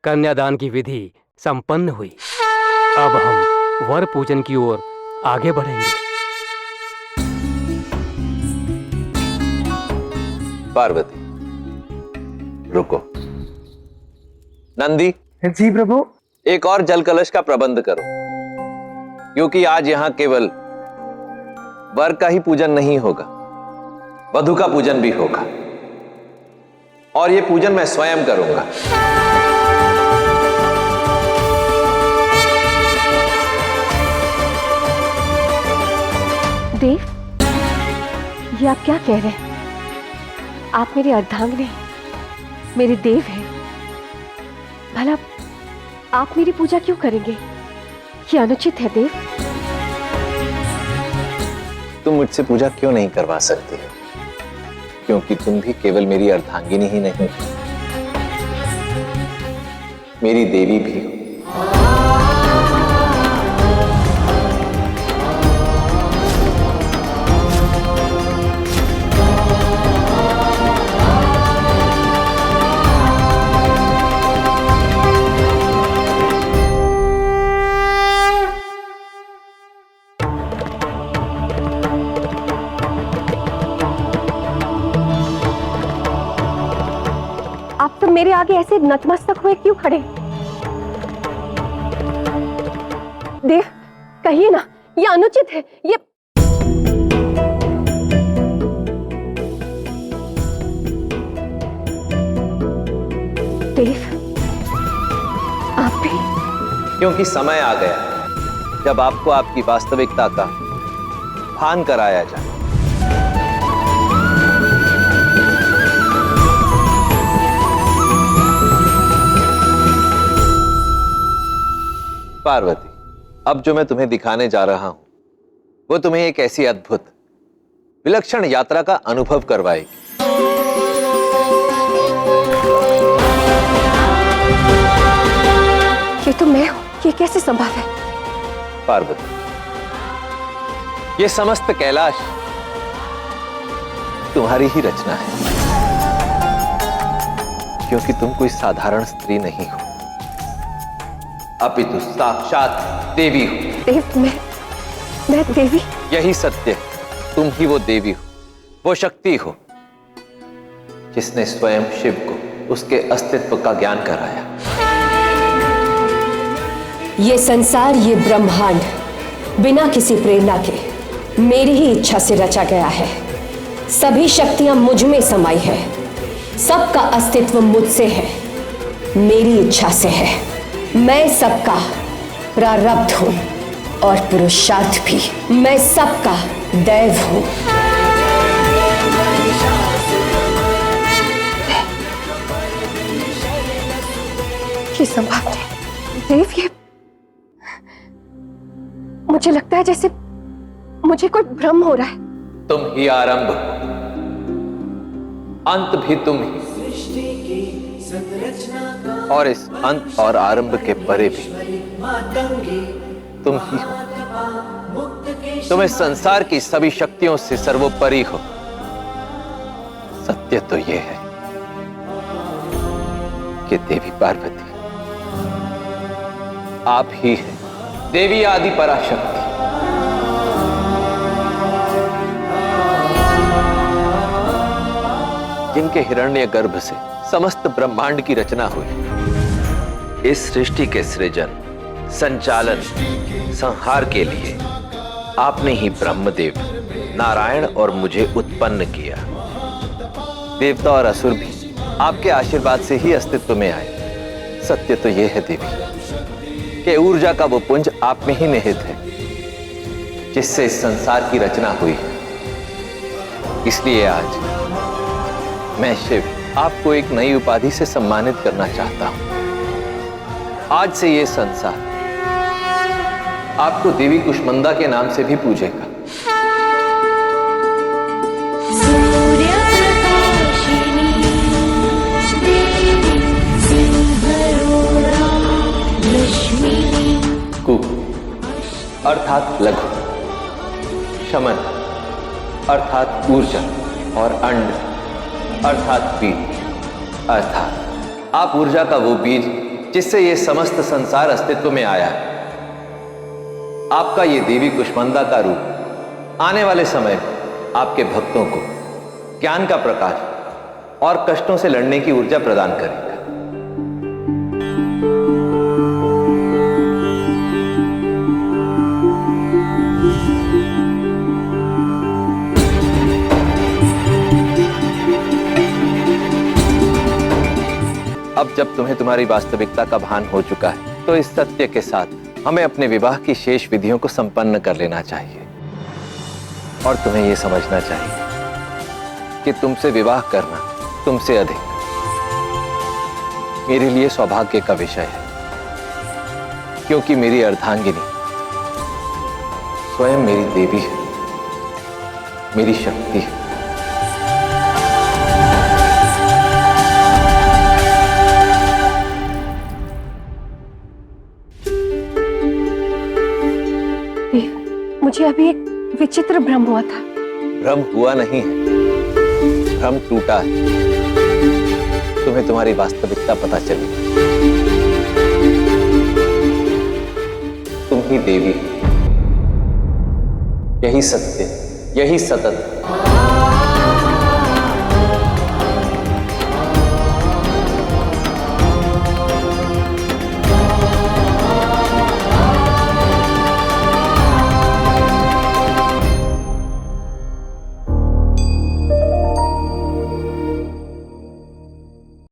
कन्यादान की विधि संपन्न हुई। अब हम वर पूजन की ओर आगे बढ़ेंगे। पार्वती, रुको। नंदी। जी प्रभु। एक और जल कलश का प्रबंध करो, क्योंकि आज यहां केवल वर का ही पूजन नहीं होगा, वधू का पूजन भी होगा, और यह पूजन मैं स्वयं करूंगा। देव, ये आप क्या कह रहे हैं? आप मेरे अर्धांगिनी, मेरे देव हैं। भला आप मेरी पूजा क्यों करेंगे? ये अनुचित है देव। तुम मुझसे पूजा क्यों नहीं करवा सकती? क्योंकि तुम भी केवल मेरी अर्धांगिनी ही नहीं, मेरी देवी भी हो। आप तो मेरे आगे ऐसे नतमस्तक हुए क्यों खड़े? देव, कहिए ना, ये अनुचित है। ये देव, आप भी? क्योंकि समय आ गया जब आपको आपकी वास्तविकता का भान कराया जाए। पार्वती, अब जो मैं तुम्हें दिखाने जा रहा हूं वो तुम्हें एक ऐसी अद्भुत विलक्षण यात्रा का अनुभव करवाएगी। ये तो मैं हूं, ये कैसे संभव है? पार्वती, ये समस्त कैलाश तुम्हारी ही रचना है, क्योंकि तुम कोई साधारण स्त्री नहीं हो, अपितु साक्षात देवी हो। देव, मैं देवी? यही सत्य है, तुम ही वो देवी हो, वो शक्ति हो जिसने स्वयं शिव को उसके अस्तित्व का ज्ञान कराया। ये संसार, ये ब्रह्मांड बिना किसी प्रेरणा के मेरी ही इच्छा से रचा गया है। सभी शक्तियां मुझ में समाई है, सबका अस्तित्व मुझसे है, मेरी इच्छा से है। मैं सबका प्रारब्ध हूं और पुरुषार्थ भी। मैं सबका दैव हूं। ये संभव नहीं देव। ये मुझे लगता है जैसे मुझे कोई भ्रम हो रहा है। तुम ही आरंभ, अंत भी तुम ही, और इस अंत और आरंभ के परे भी तुम ही हो। तुम इस संसार की सभी शक्तियों से सर्वोपरि हो। सत्य तो यह है कि देवी पार्वती आप ही हैं, देवी आदि पराशक्ति। जिनके हिरण्य गर्भ से समस्त ब्रह्मांड की रचना हुई। इस सृष्टि के सृजन, संचालन, संहार के लिए आपने ही ब्रह्मदेव, नारायण और मुझे उत्पन्न किया। देवता और असुर भी आपके आशीर्वाद से ही अस्तित्व में आए। सत्य तो यह है देवी कि ऊर्जा का वो पुंज आप में ही निहित है, जिससे इस संसार की रचना हुई है। इसलिए आज मैं शिव आपको एक नई उपाधि से सम्मानित करना चाहता हूं। आज से यह संसार आपको देवी कुष्मंदा के नाम से भी पूजेगा। कु अर्थात लघु, शमन अर्थात ऊर्जा, और अंड अर्थात बीज। अर्थात आप ऊर्जा का वो बीज जिससे ये समस्त संसार अस्तित्व में आया है। आपका ये देवी कुष्मांडा का रूप आने वाले समय में आपके भक्तों को ज्ञान का प्रकाश और कष्टों से लड़ने की ऊर्जा प्रदान करेगा। अब जब तुम्हें तुम्हारी वास्तविकता का भान हो चुका है, तो इस सत्य के साथ हमें अपने विवाह की शेष विधियों को संपन्न कर लेना चाहिए। और तुम्हें यह समझना चाहिए कि तुमसे विवाह करना तुमसे अधिक मेरे लिए सौभाग्य का विषय है, क्योंकि मेरी अर्धांगिनी स्वयं मेरी देवी है, मेरी शक्ति है। मुझे अभी एक विचित्र भ्रम हुआ था। भ्रम हुआ नहीं है, भ्रम टूटा है। तुम्हें तुम्हारी वास्तविकता पता चली। तुम ही देवी, यही सत्य, यही सतत।